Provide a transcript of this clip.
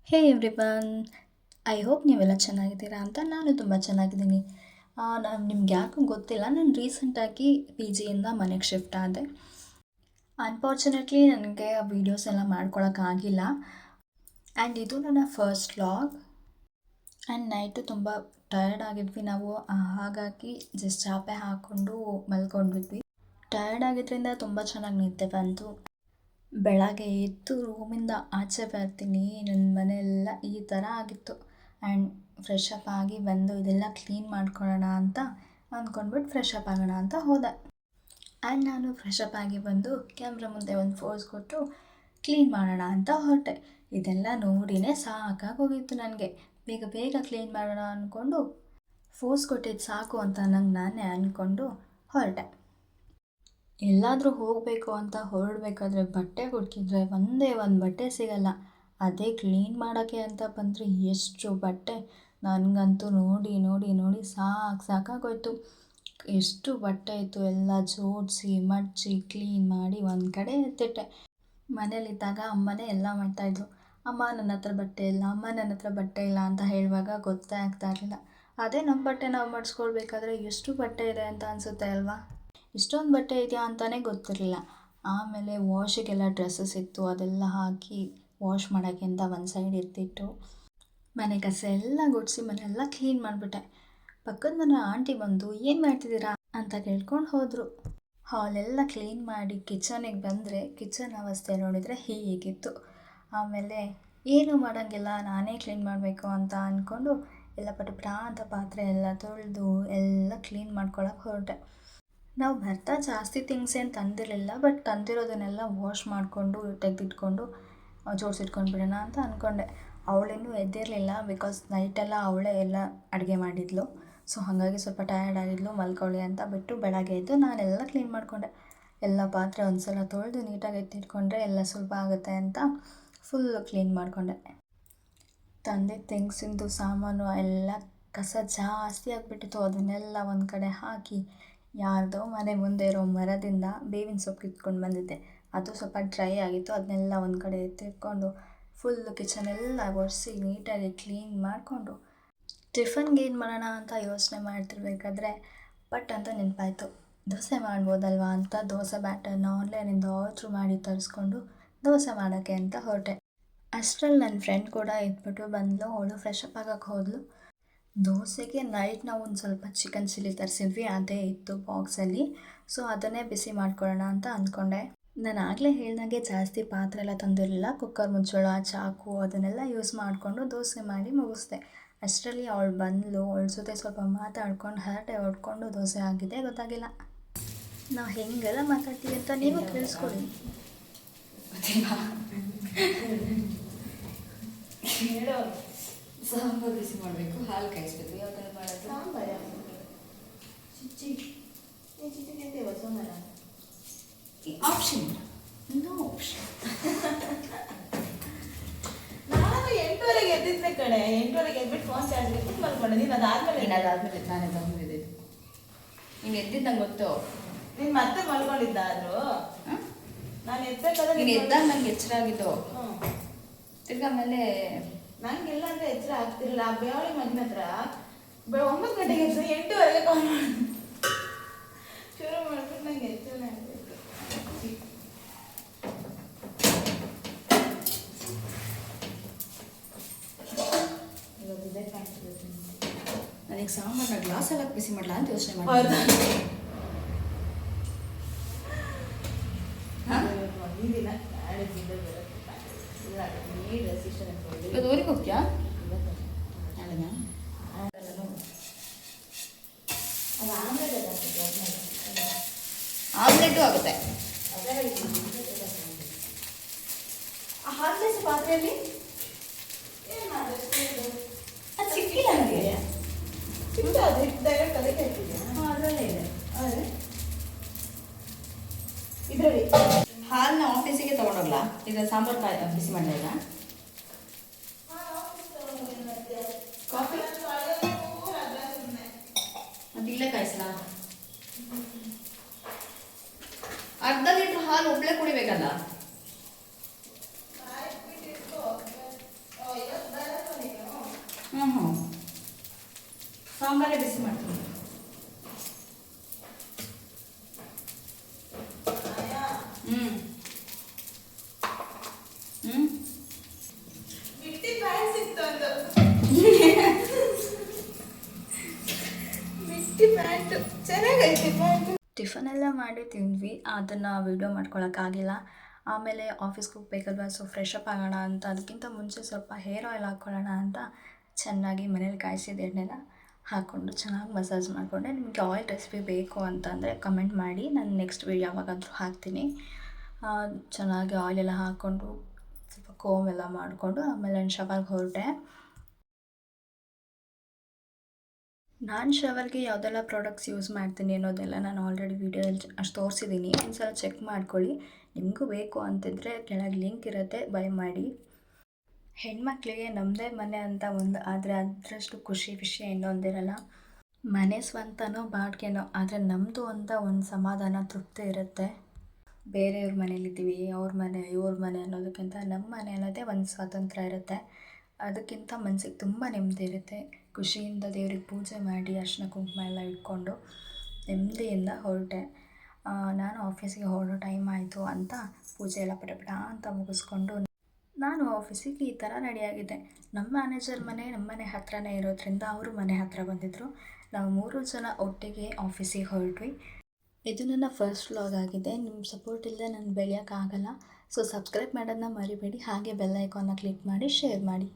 Hey everyone, I hope ನೀವೆಲ್ಲ ಚೆನ್ನಾಗಿದ್ದೀರಾ ಅಂತ ನಾನು ತುಂಬ ಚೆನ್ನಾಗಿದ್ದೀನಿ. ನಾನು ನಿಮ್ಗೆ ಯಾಕೋ ಗೊತ್ತಿಲ್ಲ, ನಾನು ರೀಸೆಂಟಾಗಿ ಪಿ ಜಿಯಿಂದ ಮನೆಗೆ ಶಿಫ್ಟ್ ಆದೆ. ಅನ್ಫಾರ್ಚುನೇಟ್ಲಿ ನನಗೆ ಆ ವೀಡಿಯೋಸ್ ಎಲ್ಲ ಮಾಡ್ಕೊಳಕ್ಕಾಗಿಲ್ಲ. ಆ್ಯಂಡ್ ಇದು ನನ್ನ ಫಸ್ಟ್ ವ್ಲಾಗ್. ಆ್ಯಂಡ್ ನೈಟು ತುಂಬ ಟಯರ್ಡ್ ಆಗಿದ್ವಿ ನಾವು, ಹಾಗಾಗಿ ಜಸ್ಟ್ ಚಾಪೆ ಹಾಕ್ಕೊಂಡು ಮಲ್ಕೊಂಡ್ಬಿಟ್ವಿ. ಟಯರ್ಡ್ ಆಗಿದ್ದರಿಂದ ತುಂಬ ಚೆನ್ನಾಗಿ ನಿದ್ದೆ ಬಂತು. ಬೆಳಗ್ಗೆ ಎದ್ದು ರೂಮಿಂದ ಆಚೆ ಬರ್ತೀನಿ, ನನ್ನ ಮನೆಯೆಲ್ಲ ಈ ಥರ ಆಗಿತ್ತು. ಆ್ಯಂಡ್ ಫ್ರೆಶ್ ಅಪ್ ಆಗಿ ಬಂದು ಇದೆಲ್ಲ ಕ್ಲೀನ್ ಮಾಡ್ಕೊಳ್ಳೋಣ ಅಂತ ಅಂದ್ಕೊಂಡ್ಬಿಟ್ಟು ಫ್ರೆಶ್ ಅಪ್ ಆಗೋಣ ಅಂತ ಹೋದೆ. ಆ್ಯಂಡ್ ನಾನು ಫ್ರೆಶ್ ಅಪ್ ಆಗಿ ಬಂದು ಕ್ಯಾಮ್ರಾ ಮುಂದೆ ಒಂದು ಫೋಸ್ ಕೊಟ್ಟು ಕ್ಲೀನ್ ಮಾಡೋಣ ಅಂತ ಹೊರಟೆ. ಇದೆಲ್ಲ ನೋಡಿನೇ ಸಾಕಾಗಿ ಹೋಗಿತ್ತು ನನಗೆ. ಬೇಗ ಬೇಗ ಕ್ಲೀನ್ ಮಾಡೋಣ ಅಂದ್ಕೊಂಡು ಫೋಸ್ ಕೊಟ್ಟಿದ್ದು ಸಾಕು ಅಂತ ನಂಗೆ ನಾನೇ ಅಂದ್ಕೊಂಡು ಹೊರಟೆ. ಎಲ್ಲಾದರೂ ಹೋಗಬೇಕು ಅಂತ ಹೊರಡಬೇಕಾದ್ರೆ ಬಟ್ಟೆ ಹುಡುಕಿದ್ರೆ ಒಂದೇ ಒಂದು ಬಟ್ಟೆ ಸಿಗಲ್ಲ. ಅದೇ ಕ್ಲೀನ್ ಮಾಡೋಕ್ಕೆ ಅಂತ ಬಂದರೆ ಎಷ್ಟು ಬಟ್ಟೆ. ನನಗಂತೂ ನೋಡಿ ನೋಡಿ ನೋಡಿ ಸಾಕಾಗೋಯ್ತು. ಎಷ್ಟು ಬಟ್ಟೆ ಇತ್ತು, ಎಲ್ಲ ಜೋಡಿಸಿ ಮಡಚಿ ಕ್ಲೀನ್ ಮಾಡಿ ಒಂದು ಕಡೆ ಎತ್ತಿಟ್ಟೆ. ಮನೇಲಿದ್ದಾಗ ಅಮ್ಮನೇ ಎಲ್ಲ ಮಾಡ್ತಾಯಿದ್ರು. ಅಮ್ಮ ನನ್ನ ಹತ್ರ ಬಟ್ಟೆ ಇಲ್ಲ, ಅಮ್ಮ ನನ್ನ ಹತ್ರ ಬಟ್ಟೆ ಇಲ್ಲ ಅಂತ ಹೇಳುವಾಗ ಗೊತ್ತೇ ಆಗ್ತಾ ಇರಲಿಲ್ಲ. ಅದೇ ನಮ್ಮ ಬಟ್ಟೆ ನಾವು ಮಡಿಸ್ಕೊಳ್ಬೇಕಾದ್ರೆ ಎಷ್ಟು ಬಟ್ಟೆ ಇದೆ ಅಂತ ಅನಿಸುತ್ತೆ ಅಲ್ವಾ. ಇಷ್ಟೊಂದು ಬಟ್ಟೆ ಇದೆಯಾ ಅಂತಲೇ ಗೊತ್ತಿರಲಿಲ್ಲ. ಆಮೇಲೆ ವಾಶಿಗೆಲ್ಲ ಡ್ರೆಸ್ಸಸ್ ಇತ್ತು, ಅದೆಲ್ಲ ಹಾಕಿ ವಾಶ್ ಮಾಡೋಕ್ಕೆ ಅಂತ ಒಂದು ಸೈಡ್ ಎತ್ತಿಟ್ಟು ಮನೆ ಕಸ ಎಲ್ಲ ಗುಡಿಸಿ ಮನೆಯೆಲ್ಲ ಕ್ಲೀನ್ ಮಾಡಿಬಿಟ್ಟೆ. ಪಕ್ಕದ ಮನೆ ಆಂಟಿ ಬಂದು ಏನು ಮಾಡ್ತಿದ್ದೀರಾ ಅಂತ ಕೇಳ್ಕೊಂಡು ಹೋದರು. ಹಾಲೆಲ್ಲ ಕ್ಲೀನ್ ಮಾಡಿ ಕಿಚನಿಗೆ ಬಂದರೆ ಕಿಚನ್ ಅವಸ್ಥೆ ನೋಡಿದರೆ ಹೀಗಿತ್ತು. ಆಮೇಲೆ ಏನೂ ಮಾಡೋಂಗಿಲ್ಲ, ನಾನೇ ಕ್ಲೀನ್ ಮಾಡಬೇಕು ಅಂತ ಅಂದ್ಕೊಂಡು ಎಲ್ಲ ಪಟ ಅಂತ ಪಾತ್ರೆ ಎಲ್ಲ ತೊಳೆದು ಎಲ್ಲ ಕ್ಲೀನ್ ಮಾಡ್ಕೊಳಕ್ಕೆ ಹೊರಟೆ. ನಾವು ಬರ್ತಾ ಜಾಸ್ತಿ ಥಿಂಗ್ಸ್ ಏನು ತಂದಿರಲಿಲ್ಲ, ಬಟ್ ತಂದಿರೋದನ್ನೆಲ್ಲ ವಾಶ್ ಮಾಡಿಕೊಂಡು ತೆಗೆದಿಟ್ಕೊಂಡು ಜೋಡಿಸಿಟ್ಕೊಂಡು ಬಿಡೋಣ ಅಂತ ಅಂದ್ಕೊಂಡೆ. ಅವಳಿನ್ನೂ ಎದ್ದಿರಲಿಲ್ಲ, ಬಿಕಾಸ್ ನೈಟೆಲ್ಲ ಅವಳೇ ಎಲ್ಲ ಅಡುಗೆ ಮಾಡಿದ್ಲು. ಸೊ ಹಾಗಾಗಿ ಸ್ವಲ್ಪ ಟಯರ್ಡ್ ಆಗಿದ್ಲು, ಮಲ್ಕೊಳ್ಳಿ ಅಂತ ಬಿಟ್ಟು ಬೆಳಗ್ಗೆ ಎದ್ದು ನಾನೆಲ್ಲ ಕ್ಲೀನ್ ಮಾಡಿಕೊಂಡೆ. ಎಲ್ಲ ಪಾತ್ರೆ ಒಂದು ಸಲ ತೊಳೆದು ನೀಟಾಗಿ ಎತ್ತಿಟ್ಕೊಂಡ್ರೆ ಎಲ್ಲ ಸ್ವಲ್ಪ ಆಗುತ್ತೆ ಅಂತ ಫುಲ್ಲು ಕ್ಲೀನ್ ಮಾಡಿಕೊಂಡೆ. ತಂದಿದ್ದ ಥಿಂಗ್ಸಿಂದು ಸಾಮಾನು ಎಲ್ಲ ಕಸ ಜಾಸ್ತಿ ಆಗಿಬಿಟ್ಟಿತ್ತು. ಅದನ್ನೆಲ್ಲ ಒಂದು ಕಡೆ ಹಾಕಿ ಯಾರ್ದೋ ಮನೆ ಮುಂದೆ ಇರೋ ಮರದಿಂದ ಬೇವಿನ ಸೊಪ್ಪು ಕಿತ್ಕೊಂಡು ಬಂದಿದ್ದೆ. ಅದು ಸ್ವಲ್ಪ ಡ್ರೈ ಆಗಿತ್ತು, ಅದನ್ನೆಲ್ಲ ಒಂದು ಕಡೆ ಎತ್ತಿಟ್ಕೊಂಡು ಫುಲ್ಲು ಕಿಚನೆಲ್ಲ ಒರೆಸಿ ನೀಟಾಗಿ ಕ್ಲೀನ್ ಮಾಡಿಕೊಂಡು ಟಿಫನ್ಗೆ ಏನು ಮಾಡೋಣ ಅಂತ ಯೋಚನೆ ಮಾಡ್ತಿರ್ಬೇಕಾದ್ರೆ ಪಟ್ ಅಂತ ನೆನಪಾಯಿತು, ದೋಸೆ ಮಾಡ್ಬೋದಲ್ವಾ ಅಂತ ದೋಸೆ ಬ್ಯಾಟರ್ನ ಆನ್ಲೈನಿಂದ ಆರ್ಡ್ರ್ ಮಾಡಿ ತರಿಸ್ಕೊಂಡು ದೋಸೆ ಮಾಡೋಕ್ಕೆ ಅಂತ ಹೊರಟೆ. ಅಷ್ಟರಲ್ಲಿ ನನ್ನ ಫ್ರೆಂಡ್ ಕೂಡ ಎದ್ಬಿಟ್ಟು ಬಂದಳು. ಅವಳು ಫ್ರೆಶ್ ಅಪ್ ಆಗೋಕ್ಕೆ ಹೋದಳು. ದೋಸೆಗೆ ನೈಟ್ ನಾವು ಒಂದು ಸ್ವಲ್ಪ ಚಿಕನ್ ಚಿಲ್ಲಿ ತರಿಸಿದ್ವಿ, ಅದೇ ಇತ್ತು ಬಾಕ್ಸಲ್ಲಿ. ಸೊ ಅದನ್ನೇ ಬಿಸಿ ಮಾಡ್ಕೊಳ್ಳೋಣ ಅಂತ ಅಂದ್ಕೊಂಡೆ. ನಾನು ಆಗಲೇ ಹೇಳ್ದಂಗೆ ಜಾಸ್ತಿ ಪಾತ್ರೆ ಎಲ್ಲ ತಂದಿರಲಿಲ್ಲ. ಕುಕ್ಕರ್ ಮುಚ್ಚಳ, ಚಾಕು ಅದನ್ನೆಲ್ಲ ಯೂಸ್ ಮಾಡಿಕೊಂಡು ದೋಸೆ ಮಾಡಿ ಮುಗಿಸ್ದೆ. ಅಷ್ಟರಲ್ಲಿ ಅವಳು ಬಂದಳು. ಅವಳ ಜೊತೆ ಸ್ವಲ್ಪ ಮಾತಾಡ್ಕೊಂಡು ಹರಟೆ ಹೊಡ್ಕೊಂಡು ದೋಸೆ ಆಗಿದೆ ಗೊತ್ತಾಗಿಲ್ಲ. ನಾವು ಹೆಂಗೆಲ್ಲ ಮಾತಾಡ್ತೀವಿ ಅಂತ ನೀವು ಕೇಳಿಸ್ಕೊಳ್ಳಿ. ಸಾಂಬಾರು ಬಿಸಿ ಮಾಡಬೇಕು, ಹಾಲು ಕಾಯಿಸ್ಬೇಕು. ಯಾವ ಥರ ಮಾಡೋದು? ಸಾಂಬಾರು ಚಿಚ್ಚಿ ಸೋಮವಾರ ಆಪ್ಷನ್, ನೋ ಆಪ್ಷನ್. ನಾನು 8:30ಗೆ ಎದ್ದಿದ್ದೆ ಕಡೆ. 8:30ಗೆ ಎದ್ಬಿಟ್ಟು ಫೋನ್ ಚಾರ್ಜ್ ಇಟ್ಬಿಟ್ಟು ಮಲ್ಕೊಂಡೆ. ನೀನು ಅದಾದ್ಮೇಲೆ ನಾನೇ ಬಂದಿದ್ದೆ. ನೀನು ಎದ್ದಿದ್ದು ನಂಗೆ ಗೊತ್ತು. ನೀನು ಮತ್ತೆ ಮಲ್ಕೊಂಡಿದ್ದ ಆದರೂ ನಾನು ಎದ್ದಬೇಕಾದ್ರೆ ನೀನು ಎದ್ದಾಗ ನಂಗೆ ಎಚ್ಚರ ಆಗಿದ್ದು. ತಿರ್ಗಾ ಆಮೇಲೆ ನಂಗೆಲ್ಲ ಅಂದರೆ ಎಚ್ಚರ ಆಗ್ತಿರಲಿಲ್ಲ. ಆ ಬೇವಳಿ ಮಗನ ಹತ್ರ 9 ಗಂಟೆಗೆ ಎದ್ದು 8:30ಗೆ ಕಾಲ್ ಮಾಡಿ ಶುರು ಮಾಡ್ಬಿಟ್ಟು ನಂಗೆ ಎಚ್ಚರ ಆಗಬೇಕು. ನನಗೆ ಸಾಂಬಾರನ್ನ ಗ್ಲಾಸ್ ಎಲ್ಲ ಬಿಸಿ ಮಾಡಲ ಅಂತ ಯೋಚನೆ ಮಾಡ್ತೀನಿ. ಈ ದಿನ ನಾಳೆ ದಿನ ಇಲ್ಲ ನೀರು ಸಿಸ್ಟರ್ ಇವತ್ತು ಊರಿಗೆ ಹೋಗ್ತೀಯಾ? ನಾಳೆನಾ? ಅದು ಆಮೇಲೆ ಆಮ್ಲೆಟು ಆಗುತ್ತೆ. ಆ ಹಾಲು ಪಾತ್ರೆಯಲ್ಲಿ ಅದು ಸಿಕ್ಕಿಲ್ಲ ನನಗೆ. ಸಿಕ್ತು, ಅದು ಡೈರೆಕ್ಟ್ ಅದಕ್ಕೆ ಹಾಕಿದ್ಯಾ? ಅದರಲ್ಲೇ ಇದೆ. ಆದರೆ ಇದರಲ್ಲಿ ಹಾಲನ್ನ ಆಫೀಸಿಗೆ ತೊಗೊಂಡೋಗ್ಲಾ? ಈಗ ಸಾಂಬಾರು ಬಿಸಿ ಮಾಡಿದಾಗ ಕಾಫಿ ಅದು ಇಲ್ಲೇ ಕಾಯಿಸಲಾ? ಅರ್ಧ ಲೀಟ್ರ್ ಹಾಲು ಒಬ್ಳೆ ಕುಡಿಬೇಕಲ್ಲ? ಸಾಂಬಾರೇ ಬಿಸಿ ಮಾಡ್ತೀನಿ. ಹ್ಞೂ ಹ್ಞೂ ಬಿಟ್ಟಿ ಪ್ಯಾಂಟ್ ಸಿಕ್ತು ಒಂದು ಬಿಟ್ಟಿ ಪ್ಯಾಂಟು ಚೆನ್ನಾಗೈತಿ ಪ್ಯಾಂಟು. ಟಿಫನ್ ಎಲ್ಲ ಮಾಡಿ ತಿಂದ್ವಿ, ಅದನ್ನು ವೀಡಿಯೋ ಮಾಡ್ಕೊಳಕ್ಕಾಗಿಲ್ಲ. ಆಮೇಲೆ ಆಫೀಸ್ಗೆ ಹೋಗ್ಬೇಕಲ್ವ, ಸೊ ಫ್ರೆಶ್ ಅಪ್ ಆಗೋಣ ಅಂತ, ಅದಕ್ಕಿಂತ ಮುಂಚೆ ಸ್ವಲ್ಪ ಹೇರ್ ಆಯಿಲ್ ಹಾಕ್ಕೊಳ್ಳೋಣ ಅಂತ ಚೆನ್ನಾಗಿ ಮನೇಲಿ ಕಾಯಿಸಿದ ಎಣ್ಣೆನ ಹಾಕ್ಕೊಂಡು ಚೆನ್ನಾಗಿ ಮಸಾಜ್ ಮಾಡಿಕೊಂಡೆ. ನಿಮಗೆ ಆಯಿಲ್ ರೆಸಿಪಿ ಬೇಕು ಅಂತಂದರೆ ಕಮೆಂಟ್ ಮಾಡಿ, ನಾನು ನೆಕ್ಸ್ಟ್ ವೀಡಿಯೋ ಯಾವಾಗಾದರೂ ಹಾಕ್ತೀನಿ. ಚೆನ್ನಾಗಿ ಆಯಿಲೆಲ್ಲ ಹಾಕ್ಕೊಂಡು ಸ್ವಲ್ಪ ಕೋಮ್ ಎಲ್ಲ ಮಾಡಿಕೊಂಡು ಆಮೇಲೆ ನಾನು ಶವರ್ಗೆ ಹೊರಟೆ. ನಾನು ಶವರ್ಗೆ ಯಾವುದೆಲ್ಲ ಪ್ರಾಡಕ್ಟ್ಸ್ ಯೂಸ್ ಮಾಡ್ತೀನಿ ಅನ್ನೋದೆಲ್ಲ ನಾನು ಆಲ್ರೆಡಿ ವೀಡಿಯೋದಲ್ಲಿ ಅಷ್ಟು ತೋರಿಸಿದ್ದೀನಿ. ಒಂದು ಸಲ ಚೆಕ್ ಮಾಡ್ಕೊಳ್ಳಿ. ನಿಮಗೂ ಬೇಕು ಅಂತಿದ್ರೆ ಕೆಳಗೆ ಲಿಂಕ್ ಇರುತ್ತೆ, ಬೈ ಮಾಡಿ. ಹೆಣ್ಮಕ್ಳಿಗೆ ನಮ್ಮದೇ ಮನೆ ಅಂತ ಒಂದು ಆದರೆ ಅದರಷ್ಟು ಖುಷಿ ವಿಷಯ ಇನ್ನೊಂದಿರಲ್ಲ. ಮನೆ ಸ್ವಂತನೋ ಬಾಡಿಗೆನೋ, ಆದರೆ ನಮ್ಮದು ಅಂತ ಒಂದು ಸಮಾಧಾನ ತೃಪ್ತಿ ಇರುತ್ತೆ. ಬೇರೆಯವ್ರ ಮನೇಲಿದ್ದೀವಿ, ಅವ್ರ ಮನೆ ಇವ್ರ ಮನೆ ಅನ್ನೋದಕ್ಕಿಂತ ನಮ್ಮ ಮನೆ ಅನ್ನೋದೇ ಒಂದು ಸ್ವಾತಂತ್ರ್ಯ ಇರುತ್ತೆ. ಅದಕ್ಕಿಂತ ಮನಸ್ಸಿಗೆ ತುಂಬ ನೆಮ್ಮದಿ ಇರುತ್ತೆ. ಖುಷಿಯಿಂದ ದೇವ್ರಿಗೆ ಪೂಜೆ ಮಾಡಿ ಅರಿಶಿನ ಕುಂಕುಮ ಎಲ್ಲ ಇಟ್ಕೊಂಡು ನೆಮ್ಮದಿಯಿಂದ ಹೊರಟೆ. ನಾನು ಆಫೀಸಿಗೆ ಹೊರಡೋ ಟೈಮ್ ಆಯಿತು ಅಂತ ಪೂಜೆ ಎಲ್ಲ ಪಟ ಅಂತ ಮುಗಿಸ್ಕೊಂಡು ನಾನು ಆಫೀಸಿಗೆ ಈ ಥರ ರೆಡಿಯಾಗಿದ್ದೆ. ನಮ್ಮ ಮ್ಯಾನೇಜರ್ ಮನೆ ನಮ್ಮ ಮನೆ ಹತ್ರನೇ ಇರೋದ್ರಿಂದ ಅವರು ಮನೆ ಹತ್ತಿರ ಬಂದಿದ್ದರು. ನಾವು 3 ಜನ ಒಟ್ಟಿಗೆ ಆಫೀಸಿಗೆ ಹೊರಟ್ವಿ. ಇದು ನನ್ನ ಫಸ್ಟ್ ವ್ಲಾಗ್ ಆಗಿದೆ. ನಿಮ್ಮ ಸಪೋರ್ಟ್ ಇಲ್ಲದೆ ನಾನು ಬೆಳೆಯೋಕ್ಕಾಗಲ್ಲ. ಸೊ ಸಬ್ಸ್ಕ್ರೈಬ್ ಮಾಡೋದನ್ನ ಮರಿಬೇಡಿ. ಹಾಗೆ ಬೆಲ್ ಐಕಾನ್ನ ಕ್ಲಿಕ್ ಮಾಡಿ, ಶೇರ್ ಮಾಡಿ.